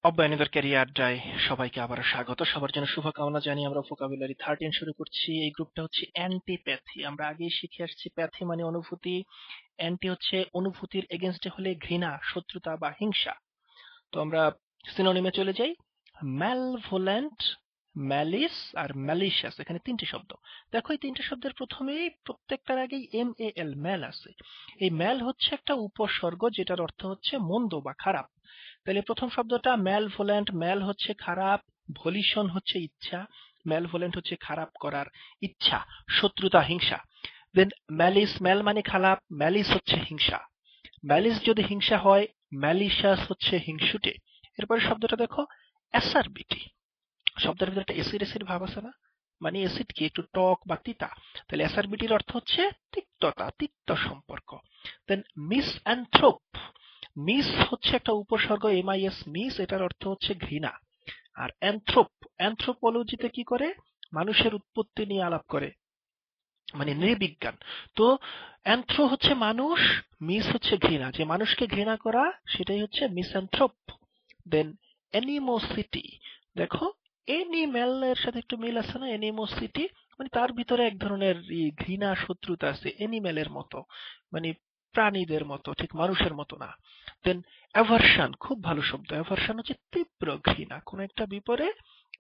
অব্যায়নিদর career আড্ডায় সবাইকে আবারও স্বাগত। সবার জন্য শুভকামনা জানিয়ে আমরা ভোকাবুলারি 13 শুরু করছি। এই গ্রুপটা হচ্ছে অ্যান্টিপ্যাথি। আমরা আগেই শিখে আসছি প্যাথি মানে অনুভূতি, অ্যান্টি হচ্ছে অনুভূতির এগেনস্টে হলে ঘৃণা, শত্রুতা বা হিংসা। তো আমরা সিনোনিমে চলে যাই। ম্যালভোলেন্ট, ম্যালিস আর ম্যালিশিয়াস, এখানে তিনটি শব্দ। দেখো এই তিনটে শব্দের প্রথমেই প্রত্যেকটার আগেই MAL ম্যাল আছে। এই ম্যাল হচ্ছে একটা উপসর্গ যেটার অর্থ হচ্ছে মন্দ বা খারাপ। তাহলে প্রথম শব্দটা ম্যালভোলেন্ট, ম্যাল হচ্ছে খারাপ, ভলিশন হচ্ছে ইচ্ছা, ম্যালভোলেন্ট হচ্ছে খারাপ করার ইচ্ছা, শত্রুতা, হিংসা। দেন ম্যালিস, ম্যাল মানে খারাপ, ম্যালিস হচ্ছে হিংসা। ম্যালিস যদি হিংসা হয়, ম্যালিশাস হচ্ছে হিংসুটে। এরপরে শব্দটা দেখো অ্যাসারবিটি। শব্দের ভিতরে একটা এসিড এসিড ভাব আছে না, মানে এসিড কি একটু টক বা তিতা, তাহলে অ্যাসারবিটির অর্থ হচ্ছে তিক্ততা, তিক্ত সম্পর্ক। দেন মিস অ্যান্থ্রোপ, মিস হচ্ছে একটা উপসর্গ, MIS মিস, এটার অর্থ হচ্ছে ঘৃণা। আর অ্যান্থ্রোপ, অ্যান্থ্রোপোলজিতে কি করে, মানুষের উৎপত্তি নিয়ে আলাপ করে, মানে নৃবিজ্ঞান। তো অ্যান্থ্রো হচ্ছে মানুষ, মিস হচ্ছে ঘৃণা, যে মানুষকে ঘৃণা করা সেটাই হচ্ছে মিসঅ্যান্থ্রোপ। দেন অ্যানিমোসিটি, দেখো এনিম্যাল এর সাথে একটু মিল আছে না, অ্যানিমোসিটি মানে তার ভিতরে এক ধরনের ঘৃণা, শত্রুতা আছে অ্যানিম্যালের মতো, মানে প্রাণীদের মতো, ঠিক মানুষের মতো না। দেন অ্যাভারশন, খুব ভালো শব্দ। অ্যাভারশন হচ্ছে তীব্র ঘৃণা, কোন একটা বিপরে,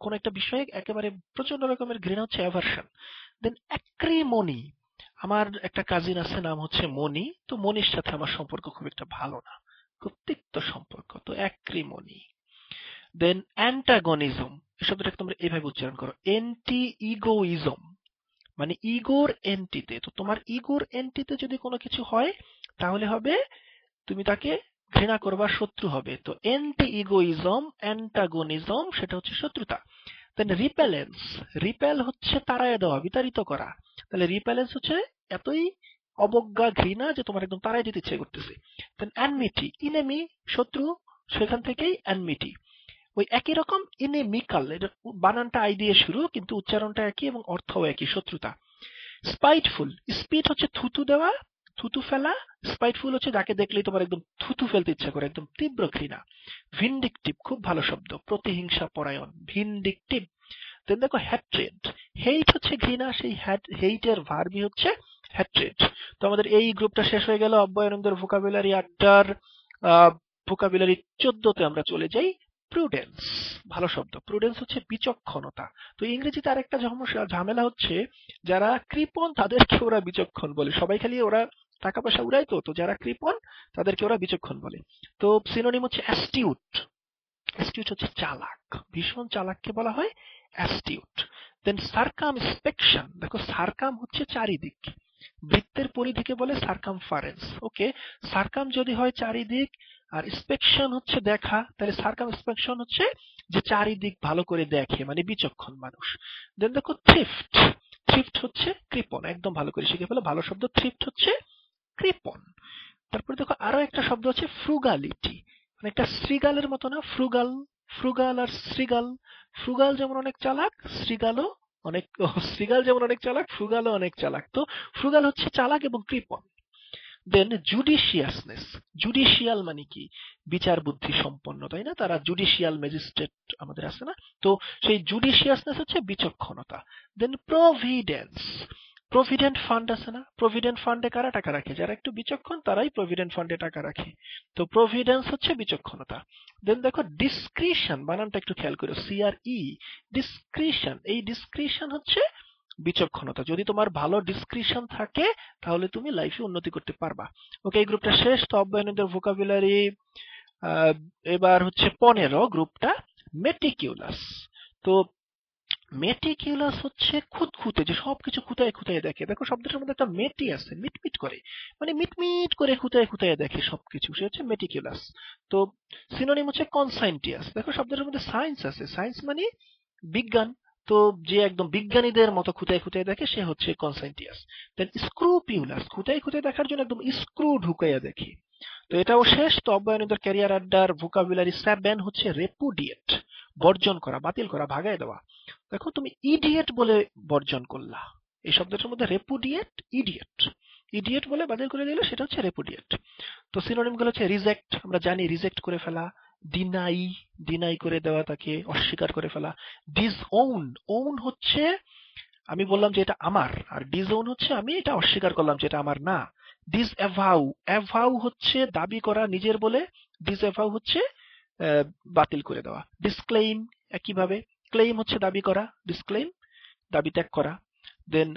কোন একটা বিষয়ে একেবারে প্রচন্ড রকমের ঘৃণা হচ্ছে অ্যাভারশন। দেন অ্যাক্রিমনি, আমার একটা কাজিন আছে নাম হচ্ছে মনি, তো মনির সাথে আমার সম্পর্ক খুব একটা ভালো না, খুব তিক্ত সম্পর্ক, তো অ্যাক্রিমনি। দেন অ্যান্টাগনিজম, এই শব্দটাকে তোমরা এইভাবে উচ্চারণ করো, এন্টি ইগোইজম, মানে ইগোর এন্টিতে। তো তোমার ইগোর এন্টিতে যদি কোনো কিছু হয় তাহলে হবে তুমি তাকে ঘৃণা করবা, শত্রু হবে। তো এন্টি ইগোইজম, অ্যান্টাগনিজম সেটা হচ্ছে শত্রুতা। দেন রিপেলেন্স, রিপেল হচ্ছে তাড়ায় দেওয়া, বিতাড়িত করা। তাহলে রিপেলেন্স হচ্ছে এতই অবজ্ঞা, ঘৃণা যে তোমার একদম তাড়ায় দিতে ইচ্ছে করতেছে। দেন অ্যানমিটি, ইনেমি শত্রু, সেখান থেকেই অ্যানমিটি। ওই একই রকম ইনেমিকাল, এটা বানানটা আই দিয়ে শুরু কিন্তু উচ্চারণটা একই এবং অর্থও একই, শত্রুতা। স্পাইটফুল, স্পিট হচ্ছে থুতু দেওয়া, থুতু ফেলা। স্পাইটফুল হচ্ছে যাকে দেখলেই তোমার একদম থুতু ফেলতে ইচ্ছা করে, একদম তীব্র ঘৃণা। ভিনডিকটিভ, খুব ভালো শব্দ, প্রতিহিংসা পরায়ণ, ভিনডিকটিভ। দেন দেখো হ্যাট্রেড, হেইট হচ্ছে ঘৃণা, সেই হেইটের ভার্বই হচ্ছে হ্যাট্রেড। তো আমাদের এই গ্রুপটা শেষ হয়ে গেল অব্যয়ানন্দের ভোকাবুলারি আড্ডার ভোকাবুলারি 14তে আমরা চলে যাই। প্রুডেন্স, ভালো শব্দ। প্রুডেন্স হচ্ছে বিচক্ষণতা। তো ইংরেজিতে আরেকটা ঝামেলা হচ্ছে, যারা কৃপণ তাদেরকে ওরা বিচক্ষণ বলে, সবাই খালি ওরা টাকা পয়সা উড়ায়, তো তো যারা কৃপণ তাদেরকে ওরা বিচক্ষণ বলে। তো সিনোনিম হচ্ছে অ্যাস্টিউট, অ্যাস্টিউট হচ্ছে চালাক, ভীষণ চালাককে বলা হয় অ্যাস্টিউট। দেন সার্কামস্পেকশন, দেখো সার্কাম হচ্ছে চারিদিক, বৃত্তের পরিধিকে বলে সার্কামফারেন্স। ওকে, সার্কাম যদি হয় চারিদিক আর স্পেকশন হচ্ছে দেখা, তাহলে সার্কামস্পেকশন হচ্ছে যে চারিদিক ভালো করে দেখে, মানে বিচক্ষণ মানুষ। দেন দেখো থ্রিফট, থ্রিফট হচ্ছে কৃপণ, একদম ভালো করে শিখে ফেলো, ভালো শব্দ, থ্রিফট হচ্ছে কৃপণ। তারপরে দেখো আরো একটা শব্দ আছে ফ্রুগালিটি, মানে একটা শ্রীগালের মতো না, ফ্রুগাল, ফ্রুগাল আর শ্রীগাল। ফ্রুগাল যেমন অনেক চালাক, শ্রীগালও অনেক, শ্রীগাল যেমন অনেক চালাক, ফ্রুগালও অনেক চালাক। তো ফ্রুগাল হচ্ছে চালাক এবং কৃপণ। দেন জুডিশিয়াসনেস, জুডিশিয়াল মানে কি, বিচার বুদ্ধি সম্পন্ন, তাই না, তারা জুডিশিয়াল ম্যাজিস্ট্রেট আমাদের আছে না, তো সেই জুডিশিয়াসনেস হচ্ছে বিচক্ষণতা। দেন প্রভিডেন্স, প্রভিডেন্ট ফান্ড আছে না, প্রভিডেন্ট ফান্ডে কারা টাকা রাখে, যারা একটু বিচক্ষণ তারাই প্রভিডেন্ট ফান্ডে টাকা রাখে, তো প্রভিডেন্স হচ্ছে বিচক্ষণতা। দেন দেখো ডিসক্রিশন, বানানটা একটু খেয়াল করো, CRE, ডিসক্রিশন, এই ডিসক্রিশন হচ্ছে বিচক্ষণতা। যদি তোমার ভালো ডিসক্রিশন থাকে তাহলে তুমি লাইফে উন্নতি করতে পারবা। ওকে, এই গ্রুপটা শেষ। তো অব্যয়নদের ভোকাবুলারি এবার হচ্ছে 15 গ্রুপটা মেটিকিউলাস। তো মেটিকিউলাস হচ্ছে খুঁতখুঁতে, যে সবকিছু খুঁতায় খুঁতায় দেখে। দেখো শব্দটার মধ্যে একটা মেটি আছে, মিটমিট করে, মানে মিটমিট করে খুঁতায় খুঁতায় দেখে সবকিছু, সে হচ্ছে মেটিকিউলাস। তো সিনোনিম হচ্ছে কনসাইন্টিয়াস। দেখো শব্দটার মধ্যে সায়েন্স আছে, সায়েন্স মানে বিজ্ঞান, তো যে একদম বিজ্ঞানীদের মতো খুঁতায় খুঁতায় দেখে সে হচ্ছে কনসাইন্টিয়াস। দেন স্ক্রুপিউলাস, খুঁতায় খুঁতায় দেখার জন্য একদম স্ক্রু ঢুকাইয়া দেখে। তো এটাও শেষ। তো অব্যয়নদের ক্যারিয়ার আড্ডার ভোকাবুলারি 7 হচ্ছে রেপুডিয়েট, বর্জন করা, বাতিল করা, ভাগায় দেওয়া। দেখো তুমি ইডিয়েট বলে বর্জন করলা, এই শব্দটার মধ্যে রেপুডিয়েট, ইডিয়েট, ইডিয়েট বলে বাতিল করে দিলে সেটা হচ্ছে রেপুডিয়েট। তো সিনোনিম গুলো হচ্ছে রিজেক্ট, আমরা জানি রিজেক্ট করে ফেলা, ডিনাই, ডিনাই করে দেওয়া, তাকে অস্বীকার করে ফেলা। ডিসওন, ওন হচ্ছে আমি বললাম যে এটা আমার, আর ডিসওন হচ্ছে আমি এটা অস্বীকার করলাম যে এটা আমার না। ডিসঅ্যাভাউ, অ্যাভাউ হচ্ছে দাবি করা নিজের বলে, ডিসঅ্যাভাউ হচ্ছে আহ, বাতিল করে দেওয়া। ডিসক্লেইম একইভাবে, ক্লেইম হচ্ছে দাবি করা, ডিসক্লেইম দাবি ত্যাগ করা। দেন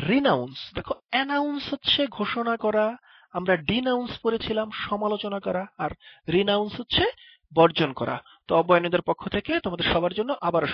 রিনাউন্স, দেখো অ্যানাউন্স হচ্ছে ঘোষণা করা, আমরা ডিনাউন্স পড়েছিলাম সমালোচনা করা, আর রিনাউন্স হচ্ছে বর্জন করা। তো অব্যয়নীদের পক্ষ থেকে তোমাদের সবার জন্য আবারও